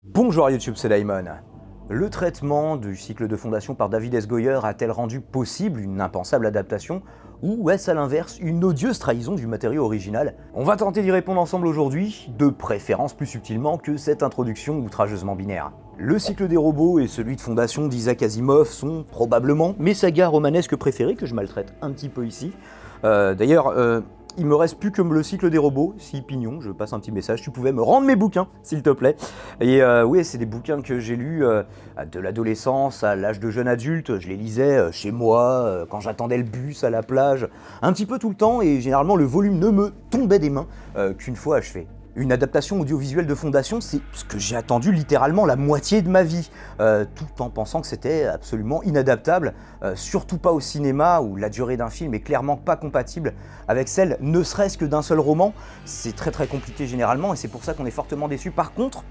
Bonjour YouTube, c'est Daimon. Le traitement du cycle de fondation par David S. Goyer a-t-elle rendu possible une impensable adaptation ou est-ce à l'inverse une odieuse trahison du matériau original? On va tenter d'y répondre ensemble aujourd'hui, de préférence plus subtilement que cette introduction outrageusement binaire. Le cycle des robots et celui de fondation d'Isaac Asimov sont probablement mes sagas romanesques préférées que je maltraite un petit peu ici. D'ailleurs, il me reste plus que le cycle des robots. Si Pignon, je passe un petit message, tu pouvais me rendre mes bouquins, s'il te plaît. Et oui, c'est des bouquins que j'ai lus de l'adolescence à l'âge de jeune adulte. Je les lisais chez moi, quand j'attendais le bus, à la plage, un petit peu tout le temps, et généralement le volume ne me tombait des mains qu'une fois achevé. Une adaptation audiovisuelle de fondation, c'est ce que j'ai attendu littéralement la moitié de ma vie, tout en pensant que c'était absolument inadaptable, surtout pas au cinéma où la durée d'un film est clairement pas compatible avec celle ne serait-ce que d'un seul roman. C'est très compliqué généralement et c'est pour ça qu'on est fortement déçu. Par contre,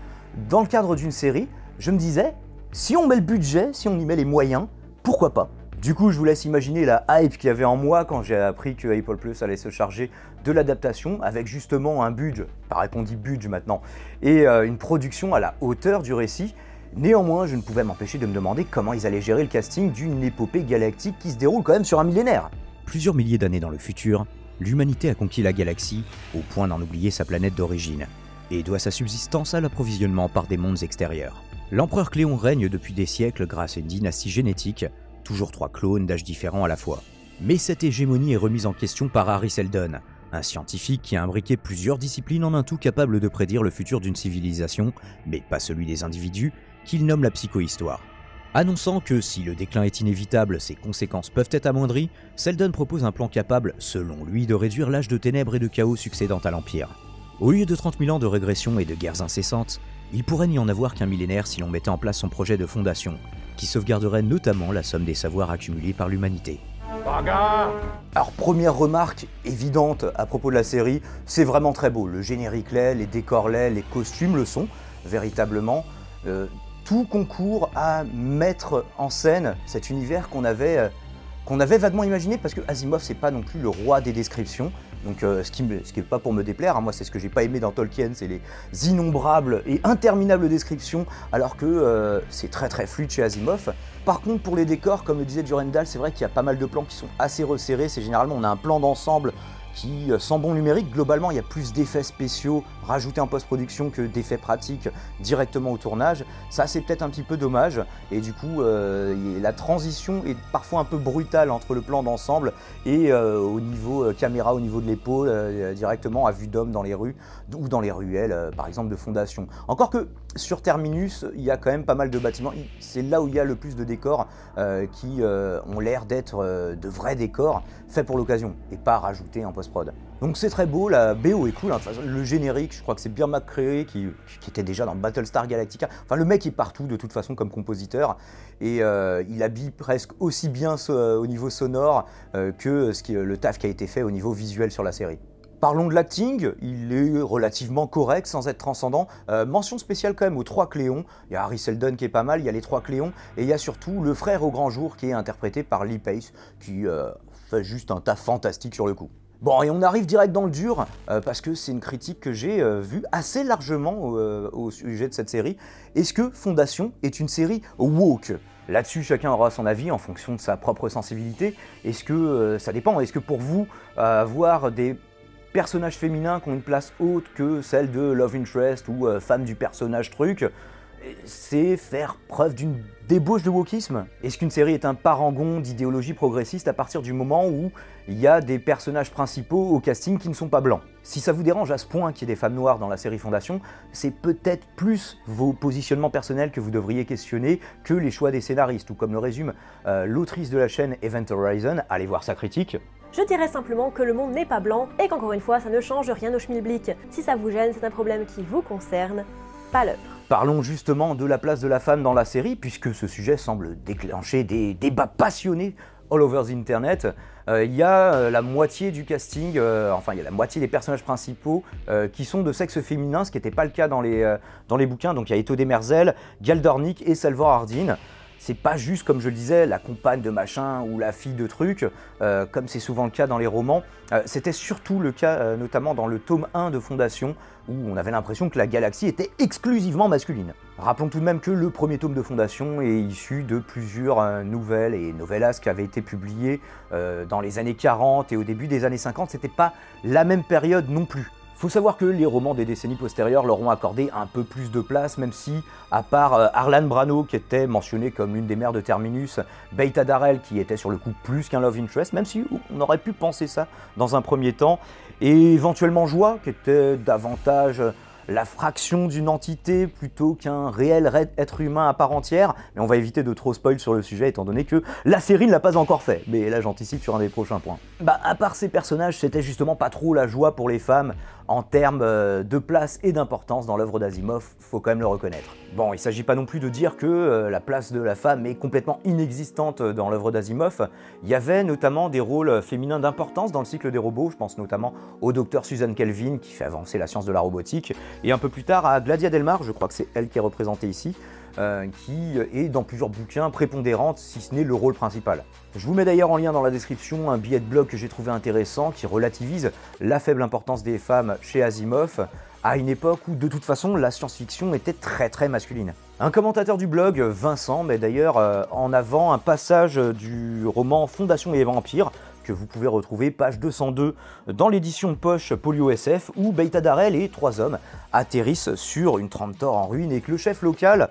dans le cadre d'une série, je me disais, si on met le budget, si on y met les moyens, pourquoi pas? Du coup, je vous laisse imaginer la hype qu'il y avait en moi quand j'ai appris que Apple Plus allait se charger de l'adaptation, avec justement un budget, pareil qu'on dit budget maintenant, et une production à la hauteur du récit. Néanmoins, je ne pouvais m'empêcher de me demander comment ils allaient gérer le casting d'une épopée galactique qui se déroule quand même sur un millénaire. Plusieurs milliers d'années dans le futur, l'humanité a conquis la galaxie au point d'en oublier sa planète d'origine, et doit sa subsistance à l'approvisionnement par des mondes extérieurs. L'empereur Cléon règne depuis des siècles grâce à une dynastie génétique, toujours 3 clones d'âges différents à la fois. Mais cette hégémonie est remise en question par Hari Seldon, un scientifique qui a imbriqué plusieurs disciplines en un tout capable de prédire le futur d'une civilisation, mais pas celui des individus, qu'il nomme la psychohistoire. Annonçant que si le déclin est inévitable, ses conséquences peuvent être amoindries, Seldon propose un plan capable, selon lui, de réduire l'âge de ténèbres et de chaos succédant à l'Empire. Au lieu de 30 000 ans de régression et de guerres incessantes, il pourrait n'y en avoir qu'un millénaire si l'on mettait en place son projet de fondation, qui sauvegarderait notamment la somme des savoirs accumulés par l'humanité. Alors première remarque évidente à propos de la série, c'est vraiment très beau. Le générique l'est, les décors l'est, les costumes le sont, véritablement. Tout concourt à mettre en scène cet univers qu'on avait vaguement imaginé, parce que Asimov c'est pas non plus le roi des descriptions. Donc ce qui est pas pour me déplaire, hein, moi c'est ce que j'ai pas aimé dans Tolkien, c'est les innombrables et interminables descriptions, alors que c'est très fluide chez Asimov. Par contre pour les décors, comme le disait Durandal, c'est vrai qu'il y a pas mal de plans qui sont assez resserrés, c'est généralement on a un plan d'ensemble qui sent bon numérique. Globalement il y a plus d'effets spéciaux rajoutés en post-production que d'effets pratiques directement au tournage. Ça c'est peut-être un petit peu dommage, et du coup la transition est parfois un peu brutale entre le plan d'ensemble et au niveau caméra, au niveau de l'épaule, directement à vue d'homme dans les rues ou dans les ruelles par exemple de fondation. Encore que sur Terminus il y a quand même pas mal de bâtiments, c'est là où il y a le plus de décors qui ont l'air d'être de vrais décors faits pour l'occasion et pas rajoutés en post-prod. Donc c'est très beau, la BO est cool, hein. De toute façon, le générique, je crois que c'est Bear McCreary qui était déjà dans Battlestar Galactica. Enfin le mec est partout de toute façon comme compositeur, et il habille presque aussi bien au niveau sonore que le taf qui a été fait au niveau visuel sur la série. Parlons de l'acting, il est relativement correct sans être transcendant. Mention spéciale quand même aux 3 Cléons. Il y a Hari Seldon qui est pas mal, il y a les 3 Cléons, et il y a surtout le frère au grand jour qui est interprété par Lee Pace, qui fait juste un taf fantastique sur le coup. Bon, et on arrive direct dans le dur, parce que c'est une critique que j'ai vue assez largement au sujet de cette série. Est-ce que Fondation est une série woke ? Là-dessus, chacun aura son avis en fonction de sa propre sensibilité. Est-ce que ça dépend? Est-ce que pour vous, avoir des personnages féminins qui ont une place haute que celle de Love Interest ou femme du personnage truc, c'est faire preuve d'une débauche de wokisme? Est-ce qu'une série est un parangon d'idéologie progressiste à partir du moment où il y a des personnages principaux au casting qui ne sont pas blancs? Si ça vous dérange à ce point qu'il y ait des femmes noires dans la série Fondation, c'est peut-être plus vos positionnements personnels que vous devriez questionner que les choix des scénaristes, ou comme le résume l'autrice de la chaîne Event Horizon, allez voir sa critique. Je dirais simplement que le monde n'est pas blanc et qu'encore une fois ça ne change rien au schmilblick. Si ça vous gêne, c'est un problème qui vous concerne, pas l'heure. Parlons justement de la place de la femme dans la série, puisque ce sujet semble déclencher des débats passionnés all over the internet. Il y a la moitié du casting, enfin il y a la moitié des personnages principaux qui sont de sexe féminin, ce qui n'était pas le cas dans les bouquins. Donc il y a Eto Demerzel, Gal Dornick et Salvor Hardin. c'est pas juste, comme je le disais, la compagne de machin ou la fille de truc, comme c'est souvent le cas dans les romans. C'était surtout le cas, notamment dans le tome 1 de Fondation, où on avait l'impression que la galaxie était exclusivement masculine. Rappelons tout de même que le premier tome de Fondation est issu de plusieurs nouvelles et novellas qui avaient été publiées dans les années 40 et au début des années 50, c'était pas la même période non plus. Faut savoir que les romans des décennies postérieures leur ont accordé un peu plus de place, même si, à part Harlan Brano, qui était mentionné comme l'une des mères de Terminus, Beta Darrell, qui était sur le coup plus qu'un love interest, même si on aurait pu penser ça dans un premier temps, et éventuellement Joie, qui était davantage la fraction d'une entité plutôt qu'un réel être humain à part entière, mais on va éviter de trop spoil sur le sujet étant donné que la série ne l'a pas encore fait, mais là j'anticipe sur un des prochains points. À part ces personnages, c'était justement pas trop la joie pour les femmes en termes de place et d'importance dans l'œuvre d'Asimov, faut quand même le reconnaître. Bon, il s'agit pas non plus de dire que la place de la femme est complètement inexistante dans l'œuvre d'Asimov. Il y avait notamment des rôles féminins d'importance dans le cycle des robots, je pense notamment au docteur Susan Kelvin qui fait avancer la science de la robotique, et un peu plus tard à Gladia Delmar, je crois que c'est elle qui est représentée ici, qui est dans plusieurs bouquins prépondérante, si ce n'est le rôle principal. Je vous mets d'ailleurs en lien dans la description un billet de blog que j'ai trouvé intéressant qui relativise la faible importance des femmes chez Asimov à une époque où de toute façon la science-fiction était très masculine. Un commentateur du blog, Vincent, met d'ailleurs en avant un passage du roman Fondation et les vampires que vous pouvez retrouver page 202 dans l'édition poche Polio SF où Beta Darrell et 3 hommes atterrissent sur une Trantor en ruine et que le chef local,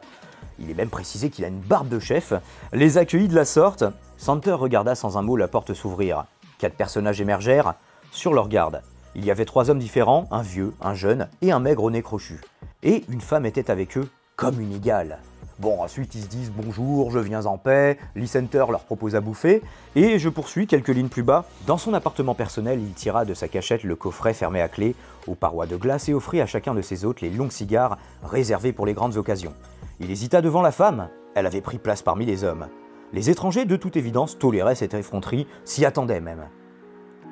il est même précisé qu'il a une barbe de chef, les accueillit de la sorte. Santer regarda sans un mot la porte s'ouvrir. 4 personnages émergèrent sur leur garde. Il y avait 3 hommes différents, un vieux, un jeune et un maigre au nez crochu. Et une femme était avec eux comme une égale. Bon, ensuite ils se disent bonjour, je viens en paix, Lee Center leur propose à bouffer, et je poursuis quelques lignes plus bas. Dans son appartement personnel, il tira de sa cachette le coffret fermé à clé, aux parois de glace, et offrit à chacun de ses hôtes les longs cigares réservés pour les grandes occasions. Il hésita devant la femme, elle avait pris place parmi les hommes. Les étrangers, de toute évidence, toléraient cette effronterie, s'y attendaient même.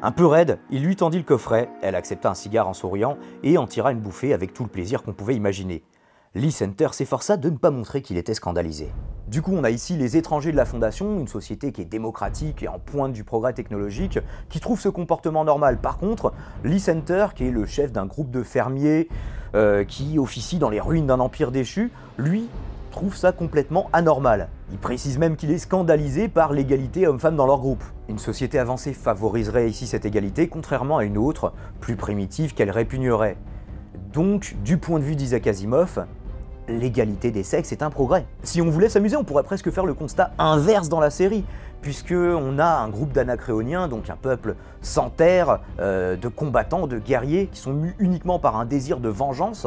Un peu raide, il lui tendit le coffret, elle accepta un cigare en souriant, et en tira une bouffée avec tout le plaisir qu'on pouvait imaginer. Lee Center s'efforça de ne pas montrer qu'il était scandalisé. Du coup, on a ici les étrangers de la Fondation, une société qui est démocratique et en pointe du progrès technologique, qui trouve ce comportement normal. Par contre, Lee Center, qui est le chef d'un groupe de fermiers qui officie dans les ruines d'un empire déchu, lui trouve ça complètement anormal. Il précise même qu'il est scandalisé par l'égalité homme-femme dans leur groupe. Une société avancée favoriserait ici cette égalité, contrairement à une autre, plus primitive, qu'elle répugnerait. Donc, du point de vue d'Isaac Asimov, l'égalité des sexes est un progrès. Si on voulait s'amuser, on pourrait presque faire le constat inverse dans la série, puisqu'on a un groupe d'anacréoniens, donc un peuple sans terre, de combattants, de guerriers, qui sont mus uniquement par un désir de vengeance,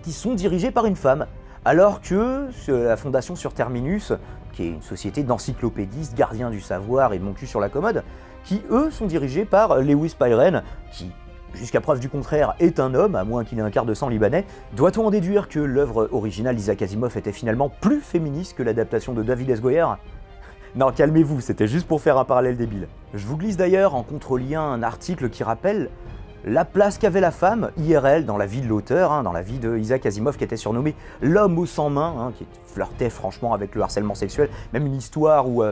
qui sont dirigés par une femme. Alors que la Fondation sur Terminus, qui est une société d'encyclopédistes, gardiens du savoir et de mon cul sur la commode, qui eux sont dirigés par Lewis Pyren, qui, jusqu'à preuve du contraire, est un homme, à moins qu'il ait un quart de sang libanais. Doit-on en déduire que l'œuvre originale d'Isaac Asimov était finalement plus féministe que l'adaptation de David S. Goyer ? Non, calmez-vous, c'était juste pour faire un parallèle débile. Je vous glisse d'ailleurs en contre-lien un article qui rappelle la place qu'avait la femme, IRL, dans la vie de l'auteur, dans la vie de Isaac Asimov, qui était surnommé l'homme aux 100 mains, qui flirtait franchement avec le harcèlement sexuel. Même une histoire où,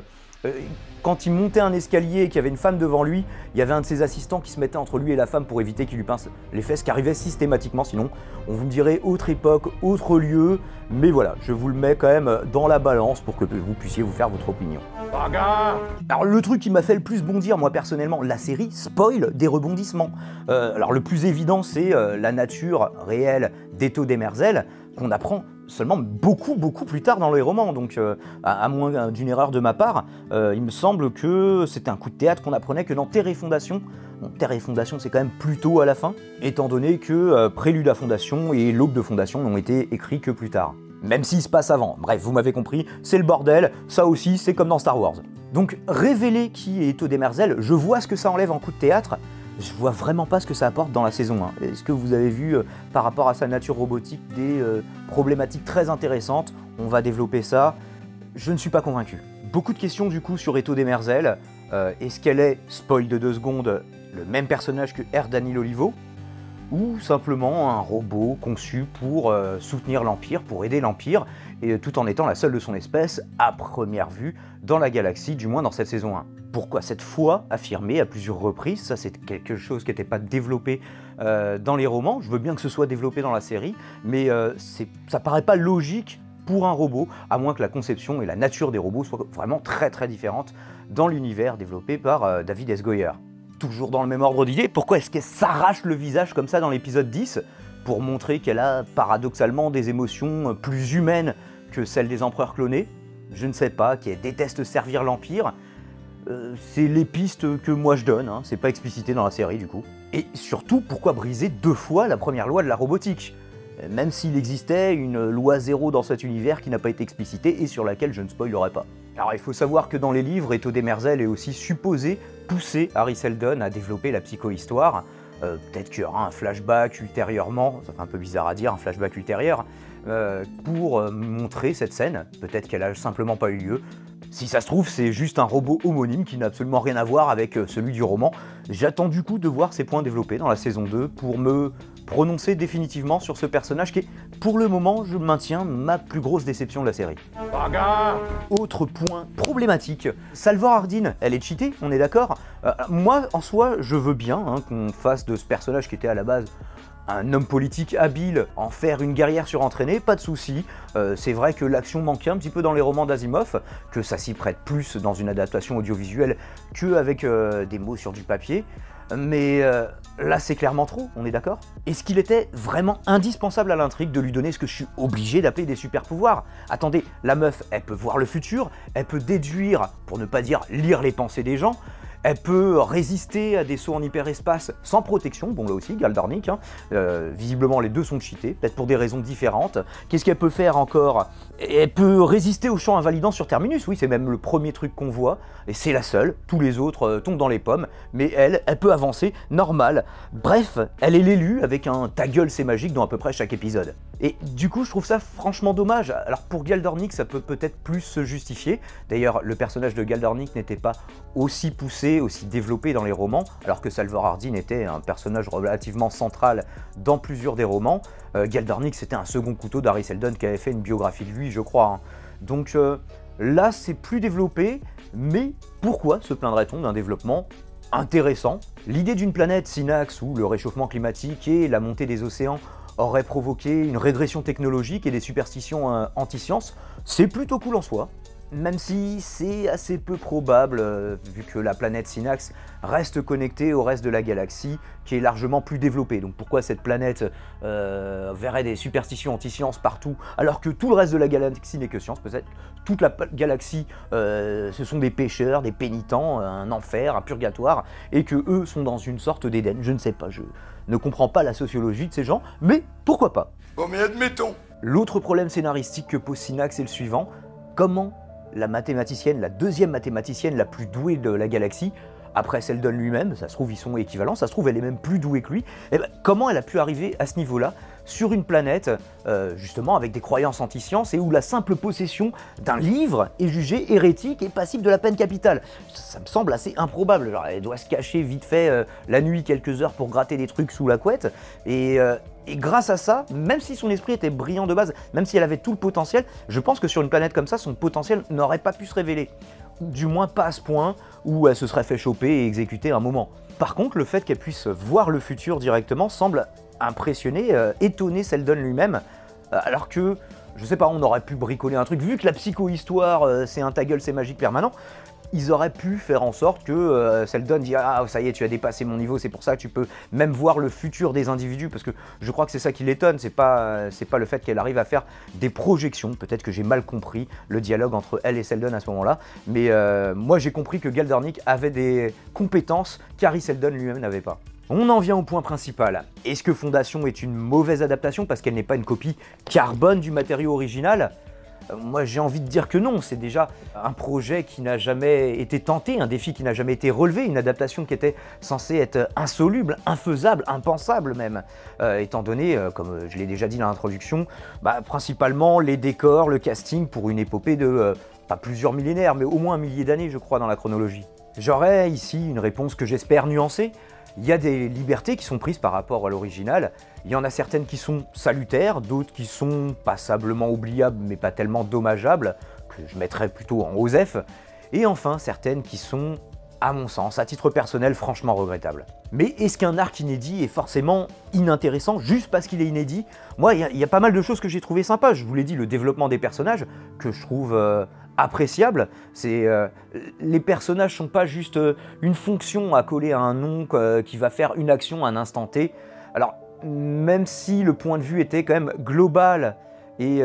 quand il montait un escalier et qu'il y avait une femme devant lui, il y avait un de ses assistants qui se mettait entre lui et la femme pour éviter qu'il lui pince les fesses, qui arrivait systématiquement, sinon on vous me dirait autre époque, autre lieu, mais voilà, je vous le mets quand même dans la balance pour que vous puissiez vous faire votre opinion. Alors le truc qui m'a fait le plus bondir, moi personnellement, la série spoil des rebondissements. Alors le plus évident, c'est la nature réelle d'Eto Demerzel, qu'on apprend seulement beaucoup plus tard dans les romans, donc à moins d'une erreur de ma part, il me semble que c'était un coup de théâtre qu'on apprenait que dans Terre et Fondation. Bon, Terre et Fondation, c'est quand même plutôt à la fin, étant donné que Prélude à Fondation et L'Aube de Fondation n'ont été écrits que plus tard. Même s'il se passe avant. Bref, vous m'avez compris, c'est le bordel, ça aussi, c'est comme dans Star Wars. Donc, révéler qui est Eto Demerzel, je vois ce que ça enlève en coup de théâtre, je vois vraiment pas ce que ça apporte dans la saison 1. Est-ce que vous avez vu, par rapport à sa nature robotique, des problématiques très intéressantes? On va développer ça. Je ne suis pas convaincu. Beaucoup de questions du coup sur Eto Demerzel. Est-ce qu'elle est, spoil de 2 secondes, le même personnage que R. Danil Olivo? ou simplement un robot conçu pour soutenir l'Empire, pour aider l'Empire, et tout en étant la seule de son espèce à première vue dans la galaxie, du moins dans cette saison 1. Pourquoi cette foi affirmée à plusieurs reprises? Ça, c'est quelque chose qui n'était pas développé dans les romans. Je veux bien que ce soit développé dans la série, mais ça paraît pas logique pour un robot, à moins que la conception et la nature des robots soient vraiment très très différentes dans l'univers développé par David S. Goyer. Toujours dans le même ordre d'idée, pourquoi est-ce qu'elle s'arrache le visage comme ça dans l'épisode 10 pour montrer qu'elle a paradoxalement des émotions plus humaines que celles des empereurs clonés? Je ne sais pas, qu'elle déteste servir l'Empire. C'est les pistes que moi je donne, hein. C'est pas explicité dans la série du coup. Et surtout, pourquoi briser 2 fois la première loi de la robotique? Même s'il existait une loi 0 dans cet univers qui n'a pas été explicitée et sur laquelle je ne spoilerai pas. Alors il faut savoir que dans les livres, Eto Demerzel est aussi supposé pousser Hari Seldon à développer la psychohistoire. Peut-être qu'il y aura un flashback ultérieurement, ça fait un peu bizarre à dire, un flashback ultérieur, pour montrer cette scène. Peut-être qu'elle a simplement pas eu lieu. Si ça se trouve, c'est juste un robot homonyme qui n'a absolument rien à voir avec celui du roman. J'attends du coup de voir ces points développés dans la saison 2 pour me prononcer définitivement sur ce personnage qui est, pour le moment, je maintiens, ma plus grosse déception de la série. Bagarre. Autre point problématique, Salvor Hardin, elle est cheatée, on est d'accord? Moi, en soi, je veux bien qu'on fasse de ce personnage qui était à la base un homme politique habile, en faire une guerrière surentraînée, pas de souci. C'est vrai que l'action manquait un petit peu dans les romans d'Asimov, que ça s'y prête plus dans une adaptation audiovisuelle qu'avec des mots sur du papier. Mais là, c'est clairement trop, on est d'accord? Est-ce qu'il était vraiment indispensable à l'intrigue de lui donner ce que je suis obligé d'appeler des super pouvoirs? Attendez, la meuf, elle peut voir le futur, elle peut déduire, pour ne pas dire lire les pensées des gens, elle peut résister à des sauts en hyperespace sans protection, bon là aussi, Galdornik, visiblement les deux sont cheatés, peut-être pour des raisons différentes. Qu'est-ce qu'elle peut faire encore? Elle peut résister au champ invalidant sur Terminus, oui c'est même le premier truc qu'on voit, et c'est la seule, tous les autres tombent dans les pommes, mais elle peut avancer, normal. Bref, elle est l'élu avec un ta gueule c'est magique dans à peu près chaque épisode. Et du coup je trouve ça franchement dommage. Alors pour Galdornik ça peut peut-être plus se justifier, d'ailleurs le personnage de Galdornik n'était pas aussi poussé, aussi développé dans les romans, alors que Salvor Hardin était un personnage relativement central dans plusieurs des romans. Galdornik c'était un second couteau d'Hari Seldon qui avait fait une biographie de lui je crois. Donc là c'est plus développé, mais pourquoi se plaindrait-on d'un développement intéressant? L'idée d'une planète Synax où le réchauffement climatique et la montée des océans auraient provoqué une régression technologique et des superstitions anti-science, c'est plutôt cool en soi. Même si c'est assez peu probable, vu que la planète Synax reste connectée au reste de la galaxie, qui est largement plus développée. Donc pourquoi cette planète verrait des superstitions anti-science partout, alors que tout le reste de la galaxie n'est que science? Peut-être toute la galaxie, ce sont des pécheurs, des pénitents, un enfer, un purgatoire, et que eux sont dans une sorte d'Éden. Je ne sais pas, je ne comprends pas la sociologie de ces gens, mais pourquoi pas? Bon mais admettons. L'autre problème scénaristique que pose Synax est le suivant. Comment la mathématicienne, la deuxième mathématicienne la plus douée de la galaxie, après Seldon lui-même, ça se trouve ils sont équivalents, ça se trouve elle est même plus douée que lui, et ben, comment elle a pu arriver à ce niveau-là, sur une planète, justement avec des croyances anti-science, et où la simple possession d'un livre est jugée hérétique et passible de la peine capitale? Ça me semble assez improbable, genre, elle doit se cacher vite fait la nuit quelques heures pour gratter des trucs sous la couette, et grâce à ça, même si son esprit était brillant de base, même si elle avait tout le potentiel, je pense que sur une planète comme ça, son potentiel n'aurait pas pu se révéler. Du moins pas à ce point où elle se serait fait choper et exécuter un moment. Par contre, le fait qu'elle puisse voir le futur directement semble impressionner, étonner Seldon lui-même, alors que, je sais pas, on aurait pu bricoler un truc, vu que la psychohistoire c'est un ta gueule c'est magique permanent, ils auraient pu faire en sorte que Seldon dise « Ah, ça y est, tu as dépassé mon niveau, c'est pour ça que tu peux même voir le futur des individus », parce que je crois que c'est ça qui l'étonne, c'est pas le fait qu'elle arrive à faire des projections. Peut-être que j'ai mal compris le dialogue entre elle et Seldon à ce moment-là, mais moi j'ai compris que Galdornik avait des compétences qu'Hari Seldon lui-même n'avait pas. On en vient au point principal. Est-ce que Fondation est une mauvaise adaptation parce qu'elle n'est pas une copie carbone du matériau original ? Moi j'ai envie de dire que non, c'est déjà un projet qui n'a jamais été tenté, un défi qui n'a jamais été relevé, une adaptation qui était censée être insoluble, infaisable, impensable même, étant donné, comme je l'ai déjà dit dans l'introduction, principalement les décors, le casting pour une épopée de, pas plusieurs millénaires, mais au moins un millier d'années je crois dans la chronologie. J'aurais ici une réponse que j'espère nuancée. il y a des libertés qui sont prises par rapport à l'original. Il y en a certaines qui sont salutaires, d'autres qui sont passablement oubliables mais pas tellement dommageables, que je mettrais plutôt en OSEF. Et enfin certaines qui sont, à mon sens, à titre personnel, franchement regrettables. Mais est-ce qu'un arc inédit est forcément inintéressant juste parce qu'il est inédit? Moi, il y a pas mal de choses que j'ai trouvé sympas. Je vous l'ai dit, le développement des personnages, que je trouve appréciable. Les personnages sont pas juste une fonction à coller à un nom qui va faire une action à un instant T. Alors, même si le point de vue était quand même global et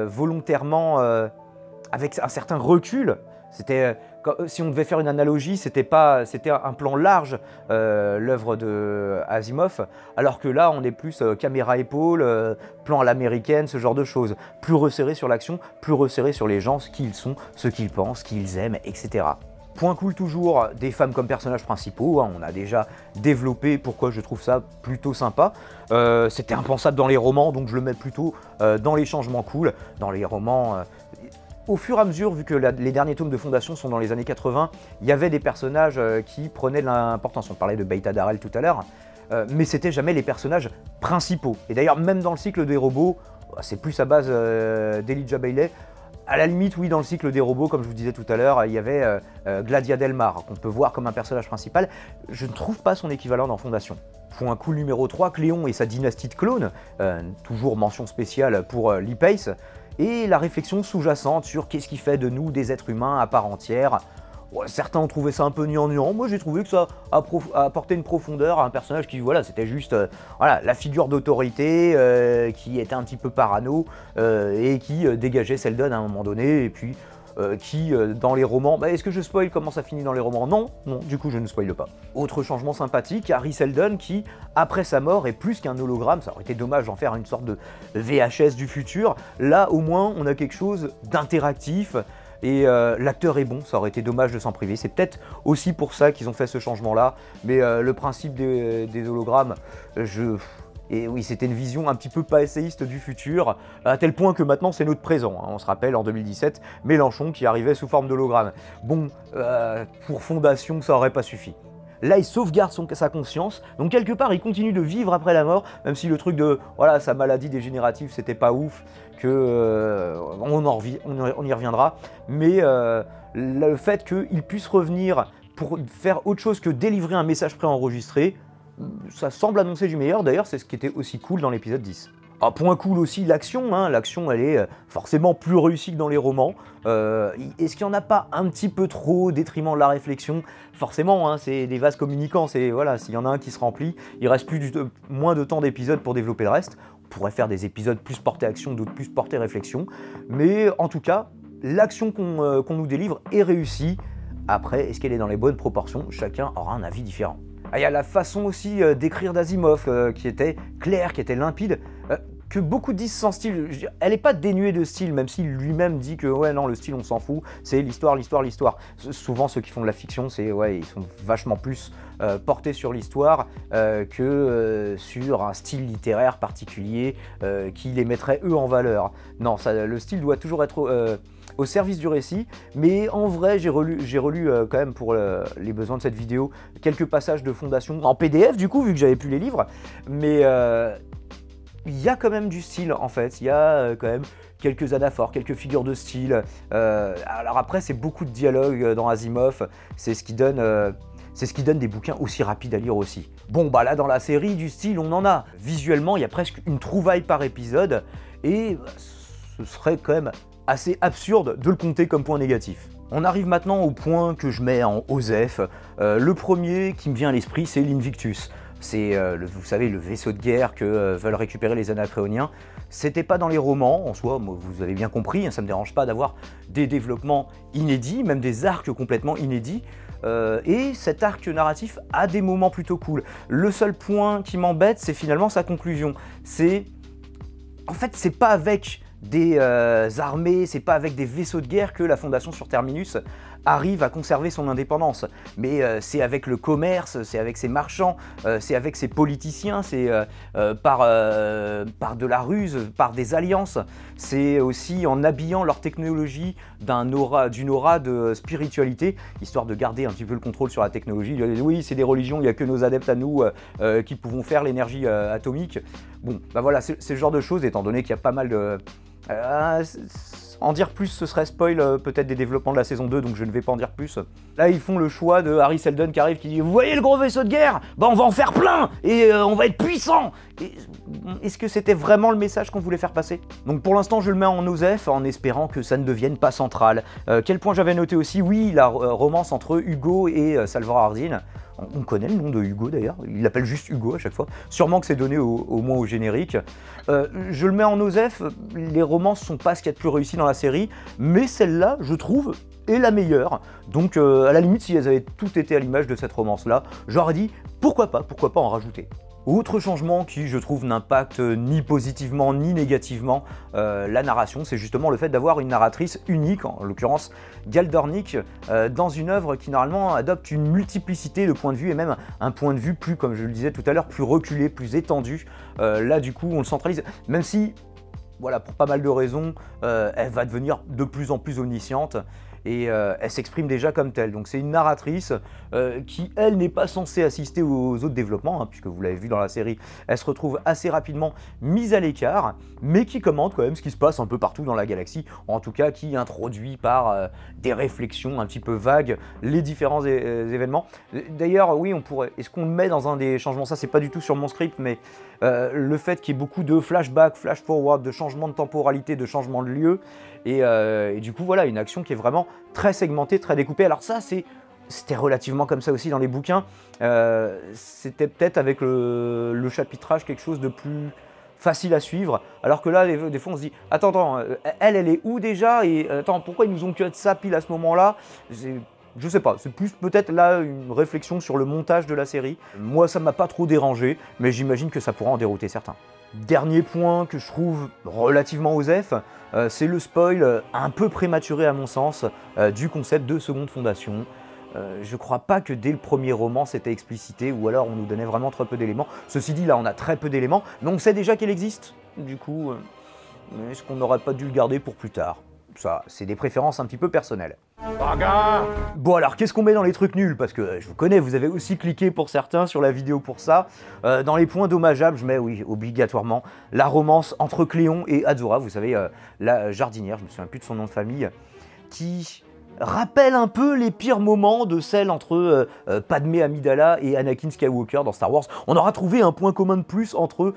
volontairement avec un certain recul, si on devait faire une analogie, c'était un plan large, l'œuvre de Asimov, alors que là, on est plus caméra-épaule, plan à l'américaine, ce genre de choses. Plus resserré sur l'action, plus resserré sur les gens, ce qu'ils sont, ce qu'ils pensent, ce qu'ils aiment, etc. Point cool toujours, des femmes comme personnages principaux, hein, on a déjà développé pourquoi je trouve ça plutôt sympa. C'était impensable dans les romans, donc je le mets plutôt dans les changements cool. Dans les romans... Au fur et à mesure, vu que les derniers tomes de Fondation sont dans les années 80, il y avait des personnages qui prenaient de l'importance. On parlait de Beta Darrell tout à l'heure, mais c'était jamais les personnages principaux. Et d'ailleurs, même dans le cycle des robots, c'est plus à base d'Elijah Bailey. À la limite, oui, dans le cycle des robots, comme je vous disais tout à l'heure, il y avait Gladia Delmar, qu'on peut voir comme un personnage principal. Je ne trouve pas son équivalent dans Fondation. Point cool numéro 3, Cléon et sa dynastie de clones, toujours mention spéciale pour Lee Pace. Et la réflexion sous-jacente sur qu'est-ce qui fait de nous des êtres humains à part entière. Ouais, certains ont trouvé ça un peu gnangnan, moi j'ai trouvé que ça a apporté une profondeur à un personnage qui, voilà, c'était juste voilà, la figure d'autorité qui était un petit peu parano et qui dégageait Seldon à un moment donné, et puis qui, dans les romans... est-ce que je spoil comment ça finit dans les romans? Non, du coup je ne spoile pas. Autre changement sympathique, Harry Seldon qui, après sa mort, est plus qu'un hologramme. Ça aurait été dommage d'en faire une sorte de VHS du futur. Là, au moins, on a quelque chose d'interactif. Et l'acteur est bon, ça aurait été dommage de s'en priver. C'est peut-être aussi pour ça qu'ils ont fait ce changement-là. Mais le principe des hologrammes, Et oui, c'était une vision un petit peu pas essayiste du futur, à tel point que maintenant c'est notre présent. Hein. On se rappelle en 2017, Mélenchon qui arrivait sous forme d'hologramme. Bon, pour Fondation, ça aurait pas suffi. Là, il sauvegarde sa conscience, donc quelque part, il continue de vivre après la mort, même si le truc de, voilà, sa maladie dégénérative, c'était pas ouf, on y reviendra, mais le fait qu'il puisse revenir pour faire autre chose que délivrer un message préenregistré, ça semble annoncer du meilleur. D'ailleurs, c'est ce qui était aussi cool dans l'épisode 10. Ah, point cool aussi, l'action. Hein. L'action, elle est forcément plus réussie que dans les romans. Est-ce qu'il n'y en a pas un petit peu trop au détriment de la réflexion? Forcément, hein, c'est des vases communicants. Voilà, s'il y en a un qui se remplit, il reste moins de temps d'épisodes pour développer le reste. On pourrait faire des épisodes plus portés action, d'autres plus portés réflexion. Mais en tout cas, l'action qu'on nous délivre est réussie. Après, est-ce qu'elle est dans les bonnes proportions? Chacun aura un avis différent. Il y a la façon aussi d'écrire d'Asimov qui était claire, qui était limpide, que beaucoup disent sans style. Elle n'est pas dénuée de style, même s'il lui-même dit que ouais non, le style on s'en fout, c'est l'histoire, l'histoire, l'histoire. Souvent ceux qui font de la fiction, ils sont vachement plus portés sur l'histoire que sur un style littéraire particulier qui les mettrait eux en valeur. Non, le style doit toujours être au service du récit, mais en vrai j'ai relu quand même pour les besoins de cette vidéo quelques passages de Fondation en PDF du coup vu que j'avais plus les livres, mais il y a quand même du style en fait, il y a quand même quelques anaphores, quelques figures de style. Alors après c'est beaucoup de dialogue dans Asimov, c'est ce qui donne des bouquins aussi rapides à lire aussi. Bon bah là dans la série du style on en a, visuellement il y a presque une trouvaille par épisode et ce serait quand même assez absurde de le compter comme point négatif. On arrive maintenant au point que je mets en OSEF. Le premier qui me vient à l'esprit, c'est l'Invictus. C'est, vous savez, le vaisseau de guerre que veulent récupérer les Anacréoniens. C'était pas dans les romans, en soi, vous avez bien compris, hein, ça me dérange pas d'avoir des développements inédits, même des arcs complètement inédits. Et cet arc narratif a des moments plutôt cool. Le seul point qui m'embête, c'est finalement sa conclusion. En fait, c'est pas avec des armées, c'est pas avec des vaisseaux de guerre que la Fondation sur Terminus arrive à conserver son indépendance. Mais c'est avec le commerce, c'est avec ses marchands, c'est avec ses politiciens, c'est par de la ruse, par des alliances. C'est aussi en habillant leur technologie d'une aura de spiritualité, histoire de garder un petit peu le contrôle sur la technologie. Oui, c'est des religions, il n'y a que nos adeptes à nous qui pouvons faire l'énergie atomique. Bon, bah voilà, c'est ce genre de choses, étant donné qu'il y a pas mal de... en dire plus, ce serait spoil peut-être des développements de la saison 2, donc je ne vais pas en dire plus. Là, ils font le choix de Harry Seldon qui arrive, qui dit « Vous voyez le gros vaisseau de guerre ? Bah on va en faire plein et on va être puissant !» Est-ce que c'était vraiment le message qu'on voulait faire passer? Donc pour l'instant, je le mets en OSEF, en espérant que ça ne devienne pas central. Quel point j'avais noté aussi? Oui, la romance entre Hugo et Salvor Hardin. On connaît le nom de Hugo d'ailleurs, il l'appelle juste Hugo à chaque fois. Sûrement que c'est donné au moins au générique. Je le mets en OSEF, les romances sont pas ce qu'il y a de plus réussi dans la série, mais celle-là, je trouve, est la meilleure. Donc à la limite, si elles avaient toutes été à l'image de cette romance-là, j'aurais dit pourquoi pas en rajouter. Autre changement qui, je trouve, n'impacte ni positivement ni négativement la narration, c'est justement le fait d'avoir une narratrice unique, en l'occurrence Gal Dornick, dans une œuvre qui normalement adopte une multiplicité de points de vue et même un point de vue plus, comme je le disais tout à l'heure, plus reculé, plus étendu. Là, du coup, on le centralise, même si, voilà, pour pas mal de raisons, elle va devenir de plus en plus omnisciente. Et elle s'exprime déjà comme telle. Donc c'est une narratrice qui, elle, n'est pas censée assister aux autres développements, hein, puisque vous l'avez vu dans la série, elle se retrouve assez rapidement mise à l'écart, mais qui commente quand même ce qui se passe un peu partout dans la galaxie, en tout cas qui introduit par des réflexions un petit peu vagues les différents événements. D'ailleurs, oui, on pourrait... Est-ce qu'on le met dans un des changements? Ça, c'est pas du tout sur mon script, mais le fait qu'il y ait beaucoup de flashback, flash forward, de changement de temporalité, de changement de lieu, et du coup, voilà, une action qui est vraiment très segmentée, très découpée. Alors ça, c'était relativement comme ça aussi dans les bouquins. C'était peut-être avec le chapitrage quelque chose de plus facile à suivre, alors que là, des fois, on se dit « Attends, elle est où déjà? Et attends, pourquoi ils nous ont cut ça pile à ce moment-là » Je sais pas, c'est plus peut-être là une réflexion sur le montage de la série. Moi, ça m'a pas trop dérangé, mais j'imagine que ça pourra en dérouter certains. Dernier point que je trouve relativement OSEF, c'est le spoil un peu prématuré à mon sens du concept de seconde fondation. Je crois pas que dès le premier roman c'était explicité, ou alors on nous donnait vraiment très peu d'éléments. Ceci dit, là on a très peu d'éléments, mais on sait déjà qu'elle existe. Du coup, est-ce qu'on n'aurait pas dû le garder pour plus tard? Ça, c'est des préférences un petit peu personnelles. Bon alors, qu'est-ce qu'on met dans les trucs nuls? Parce que je vous connais, vous avez aussi cliqué pour certains sur la vidéo pour ça. Dans les points dommageables, je mets, oui, obligatoirement, la romance entre Cléon et Azora, vous savez, la jardinière, je me souviens plus de son nom de famille, qui rappelle un peu les pires moments de celle entre Padmé Amidala et Anakin Skywalker dans Star Wars. On aura trouvé un point commun de plus entre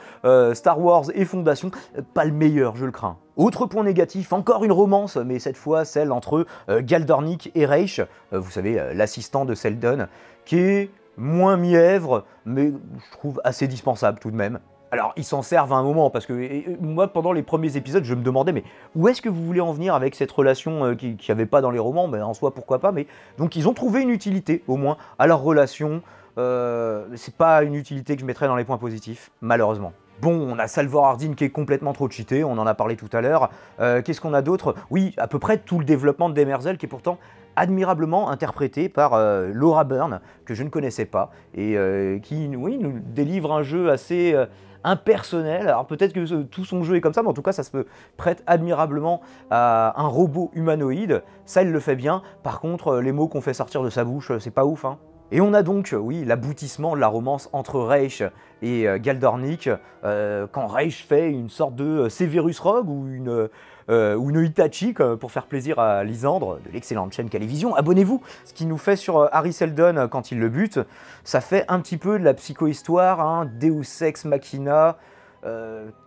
Star Wars et Fondation, pas le meilleur, je le crains. Autre point négatif, encore une romance, mais cette fois celle entre Gal Dornick et Reysh, vous savez, l'assistant de Seldon, qui est moins mièvre, mais je trouve assez dispensable tout de même. Alors, ils s'en servent à un moment, parce que moi, pendant les premiers épisodes, je me demandais, mais où est-ce que vous voulez en venir avec cette relation qu'il n'y avait pas dans les romans? Ben, en soi, pourquoi pas, mais... Donc, ils ont trouvé une utilité, au moins, à leur relation. C'est pas une utilité que je mettrais dans les points positifs, malheureusement. Bon, on a Salvor Hardin qui est complètement trop cheaté, on en a parlé tout à l'heure. Qu'est-ce qu'on a d'autre? Oui, à peu près tout le développement de Demerzel qui est pourtant admirablement interprété par Laura Byrne, que je ne connaissais pas, et qui, oui, nous délivre un jeu assez impersonnel. Alors peut-être que tout son jeu est comme ça, mais en tout cas ça se prête admirablement à un robot humanoïde. Ça, il le fait bien. Par contre, les mots qu'on fait sortir de sa bouche, c'est pas ouf, hein. Et on a donc, oui, l'aboutissement de la romance entre Reysh et Gal Dornick, quand Reysh fait une sorte de Severus Rogue ou une Itachi, pour faire plaisir à Lisandre, de l'excellente chaîne Calivision. Abonnez-vous! Ce qu'il nous fait sur Harry Seldon quand il le bute, ça fait un petit peu de la psychohistoire, hein, Deus Ex Machina,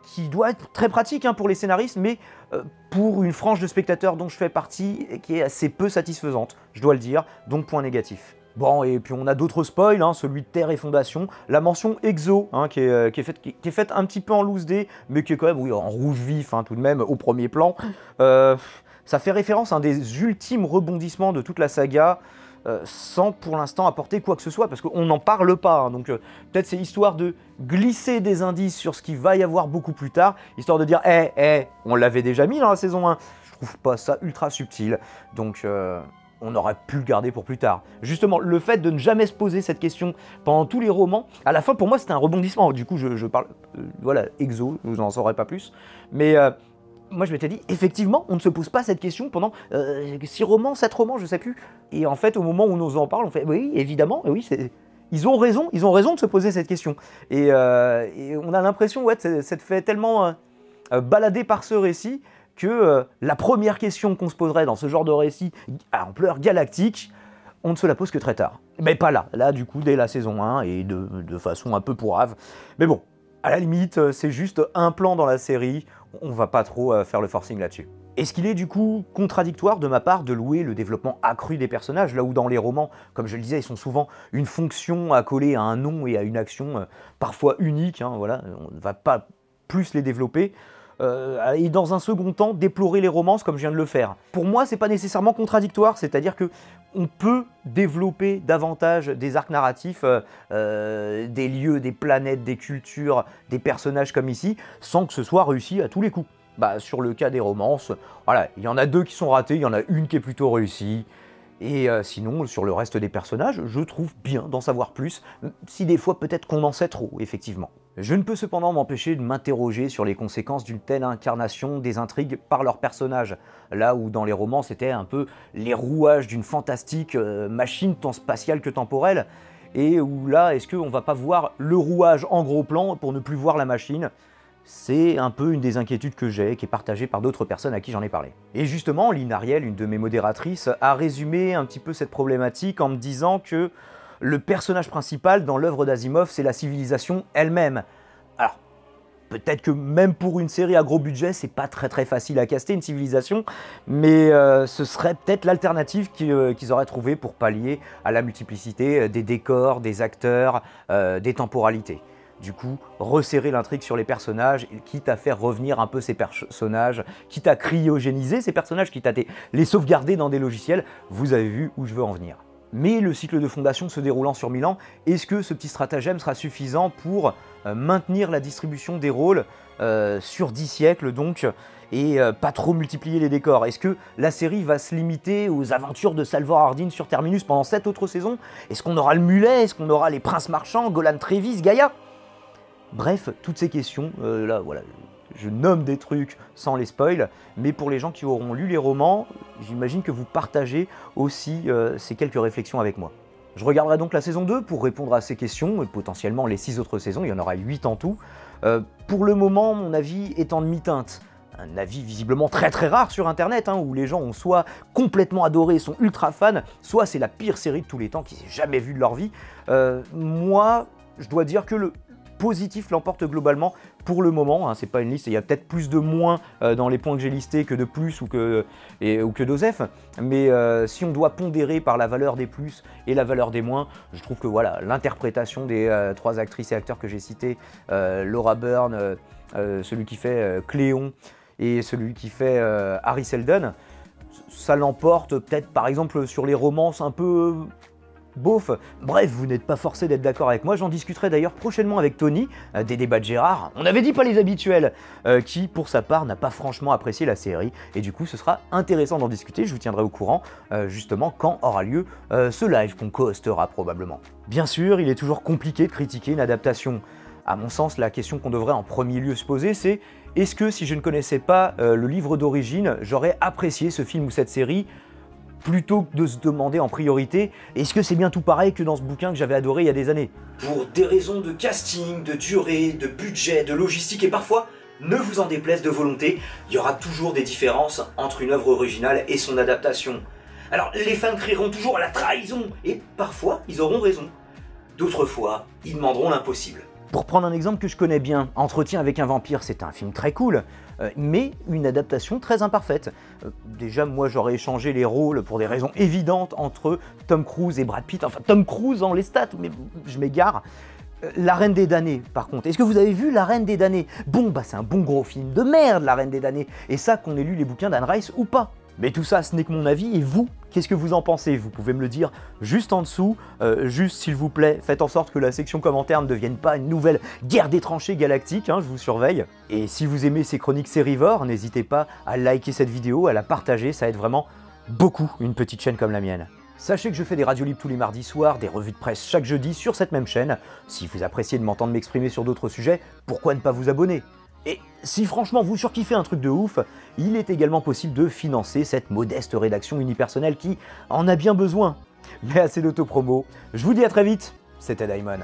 qui doit être très pratique, hein, pour les scénaristes, mais pour une frange de spectateurs dont je fais partie, qui est assez peu satisfaisante, je dois le dire, donc point négatif. Bon, et puis on a d'autres spoils, hein, celui de Terre et Fondation, la mention Exo, hein, qui est faite un petit peu en loose day, mais qui est quand même, oui, en rouge vif, hein, tout de même, au premier plan. Ça fait référence à un des ultimes rebondissements de toute la saga, sans pour l'instant apporter quoi que ce soit, parce qu'on n'en parle pas, hein, donc peut-être c'est histoire de glisser des indices sur ce qu'il va y avoir beaucoup plus tard, histoire de dire on l'avait déjà mis dans la saison 1, je trouve pas ça ultra subtil, donc on aurait pu le garder pour plus tard. Justement, le fait de ne jamais se poser cette question pendant tous les romans, à la fin, pour moi, c'était un rebondissement. Du coup, je parle, voilà, exo, je n'en saurais pas plus. Mais moi, je m'étais dit, effectivement, on ne se pose pas cette question pendant 6 romans, 7 romans, je sais plus. Et en fait, au moment où nous en parle, on fait, oui, évidemment, oui, ils ont raison de se poser cette question. Et on a l'impression, ouais, de s'être fait tellement balader par ce récit que la première question qu'on se poserait dans ce genre de récit à ampleur galactique, on ne se la pose que très tard. Mais pas là, du coup, dès la saison 1 et de façon un peu pourrave. Mais bon, à la limite, c'est juste un plan dans la série, on va pas trop faire le forcing là-dessus. Est-ce qu'il est du coup contradictoire de ma part de louer le développement accru des personnages, là où dans les romans, comme je le disais, ils sont souvent une fonction accolée à un nom et à une action parfois unique, hein, voilà, on ne va pas plus les développer, et dans un second temps, déplorer les romances comme je viens de le faire. Pour moi, c'est pas nécessairement contradictoire, c'est-à-dire que on peut développer davantage des arcs narratifs, des lieux, des planètes, des cultures, des personnages comme ici, sans que ce soit réussi à tous les coups. Bah, sur le cas des romances, voilà, il y en a 2 qui sont ratés, il y en a une qui est plutôt réussie. Et sinon, sur le reste des personnages, je trouve bien d'en savoir plus, si des fois peut-être qu'on en sait trop, effectivement. Je ne peux cependant m'empêcher de m'interroger sur les conséquences d'une telle incarnation des intrigues par leurs personnages, là où dans les romans c'était un peu les rouages d'une fantastique machine tant spatiale que temporelle, et où là, est-ce qu'on va pas voir le rouage en gros plan pour ne plus voir la machine? C'est un peu une des inquiétudes que j'ai, qui est partagée par d'autres personnes à qui j'en ai parlé. Et justement, Lynn Ariel, une de mes modératrices, a résumé un petit peu cette problématique en me disant que le personnage principal dans l'œuvre d'Asimov, c'est la civilisation elle-même. Alors, peut-être que même pour une série à gros budget, c'est pas très facile à caster une civilisation, mais ce serait peut-être l'alternative qu'ils auraient trouvée pour pallier à la multiplicité des décors, des acteurs, des temporalités. Du coup, resserrer l'intrigue sur les personnages, quitte à faire revenir un peu ces personnages, quitte à cryogéniser ces personnages, quitte à les sauvegarder dans des logiciels, vous avez vu où je veux en venir. Mais le cycle de fondation se déroulant sur 1000 ans, est-ce que ce petit stratagème sera suffisant pour maintenir la distribution des rôles sur 10 siècles donc, et pas trop multiplier les décors? Est-ce que la série va se limiter aux aventures de Salvor Hardin sur Terminus pendant 7 autres saisons? Est-ce qu'on aura le mulet? Est-ce qu'on aura les princes marchands, Golan Trevis, Gaïa? Bref, toutes ces questions, là voilà, je nomme des trucs sans les spoils, mais pour les gens qui auront lu les romans, j'imagine que vous partagez aussi ces quelques réflexions avec moi. Je regarderai donc la saison 2 pour répondre à ces questions, et potentiellement les 6 autres saisons, il y en aura 8 en tout. Pour le moment, mon avis est en demi-teinte. Un avis visiblement très rare sur internet, hein, où les gens ont soit complètement adoré, sont ultra fans, soit c'est la pire série de tous les temps qu'ils aient jamais vue de leur vie. Moi, je dois dire que le positif l'emporte globalement pour le moment, hein, c'est pas une liste, il y a peut-être plus de moins dans les points que j'ai listés que de plus ou que d'Osef, mais si on doit pondérer par la valeur des plus et la valeur des moins, je trouve que voilà, l'interprétation des 3 actrices et acteurs que j'ai cités, Laura Byrne, celui qui fait Cléon et celui qui fait Harry Seldon, ça l'emporte peut-être par exemple sur les romances un peu beauf. Bref, vous n'êtes pas forcé d'être d'accord avec moi, j'en discuterai d'ailleurs prochainement avec Tony, des débats de Gérard, on avait dit pas les habituels, qui pour sa part n'a pas franchement apprécié la série, et du coup ce sera intéressant d'en discuter, je vous tiendrai au courant justement quand aura lieu ce live qu'on co-hostera probablement. Bien sûr, il est toujours compliqué de critiquer une adaptation. À mon sens, la question qu'on devrait en premier lieu se poser, c'est est-ce que si je ne connaissais pas le livre d'origine, j'aurais apprécié ce film ou cette série, plutôt que de se demander en priorité, est-ce que c'est bien tout pareil que dans ce bouquin que j'avais adoré il y a des années? Pour des raisons de casting, de durée, de budget, de logistique et parfois, ne vous en déplaise, de volonté, il y aura toujours des différences entre une œuvre originale et son adaptation. Alors les fans crieront toujours à la trahison, et parfois ils auront raison. D'autres fois, ils demanderont l'impossible. Pour prendre un exemple que je connais bien, Entretien avec un vampire, c'est un film très cool, mais une adaptation très imparfaite. Déjà, moi, j'aurais échangé les rôles pour des raisons évidentes entre Tom Cruise et Brad Pitt. Enfin, Tom Cruise en les stats, mais je m'égare. La Reine des Damnés, par contre. Est-ce que vous avez vu La Reine des Damnés? Bon, bah c'est un bon gros film de merde, La Reine des Damnés. Et ça, qu'on ait lu les bouquins d'Anne Rice ou pas. Mais tout ça, ce n'est que mon avis, et vous, qu'est-ce que vous en pensez? Vous pouvez me le dire juste en dessous, juste s'il vous plaît, faites en sorte que la section commentaires ne devienne pas une nouvelle guerre des tranchées galactiques, hein, je vous surveille. Et si vous aimez ces chroniques sérivores, n'hésitez pas à liker cette vidéo, à la partager, ça aide vraiment beaucoup une petite chaîne comme la mienne. Sachez que je fais des radios libres tous les mardis soirs, des revues de presse chaque jeudi sur cette même chaîne. Si vous appréciez de m'entendre m'exprimer sur d'autres sujets, pourquoi ne pas vous abonner? Et si franchement vous surkiffez un truc de ouf, il est également possible de financer cette modeste rédaction unipersonnelle qui en a bien besoin. Mais assez d'autopromo, je vous dis à très vite, c'était Daimon.